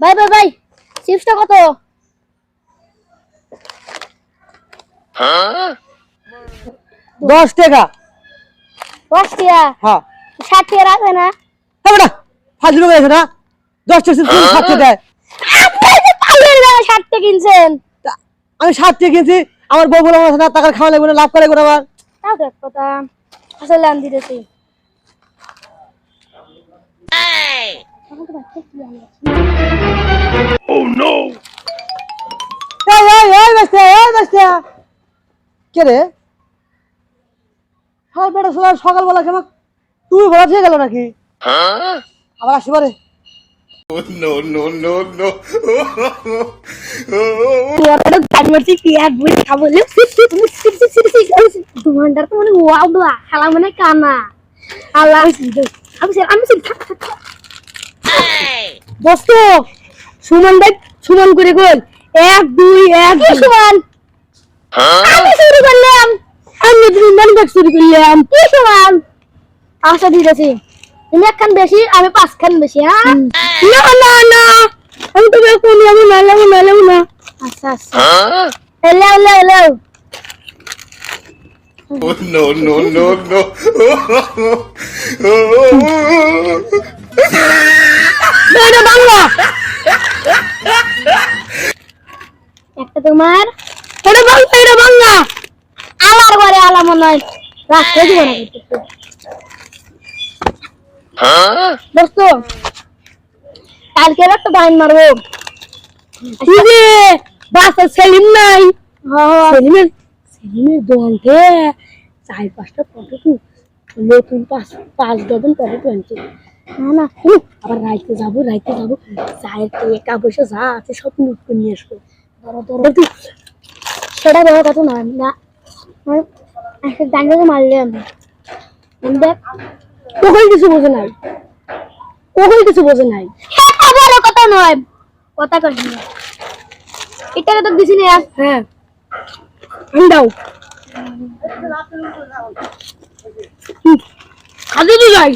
ভাই ভাই ভাই চিপসটা কত? 10 টাকা। 10 টাকা? হ্যাঁ 60 টাকা রাখবে না? হ্যাঁ বেটা ফাজলু হয়ে গেছে না, 10 টাকা 7 টাকা দেয়। আপনি যে পাইয়ের বেলা 60 টাকা কিনছেন। আমি 7 টাকা কিনছি, আমার বউ বলে আমার না টাকা খাওয়া লাগবে না, লাভ করে লাগবে আমার। তাও তো এক কথা। আসলে আমি দিতেছি। এই বাচ্চা কে রে? হ্যাঁ বেটা সকালবেলা কেন তুমি ভরা ঠিক গেল নাকি? আবার আসি পারে। No, no, no, no. ওটা কাটমারছি কি এক বই খাবলে 2 ঘন্টার তো মানে ওয়াও দোয়া খালা মানে কানা আল্লাহ আমি দোস্ত সুমন ভাই সুমন করে কই 1 2 1 কি সুমন? আমি শুরু করলাম, আমি দুইবার শুরু করলাম কি সুমন? আশা দিতেছি তুমি একখান বেশি আমি 5 খান বেশি। হ্যাঁ না না না আমি তো কোন নালাম না। আচ্ছা আচ্ছা allow Oh, no, no, no, no. এটা বাংলা একটা তোমার এটা বাংলা আলার ঘরে আলা মনে হয় রাখতে দিব না দোস্ত কালকে একটা ডাইন মারবো কি রে বাসা সেলিম নাই সেলিমের দোকানতে 4-5টা পটেটো নতুন 5 ডজন পটেটো আনছে না আবার রাইতে যাবো চায়ের টাকা পয়সা যা আছে সব লুট করে নিয়ে আসবো ধরো সেটা বড় কথা নয় না একটা ডাঙ্গাকে মারলে আমি দেখ ওখানে কিছু বোঝে নাই বড় কথা নয় কথা কইনি এটা তো দিছি না। হ্যাঁ দাও খাদি দি যাই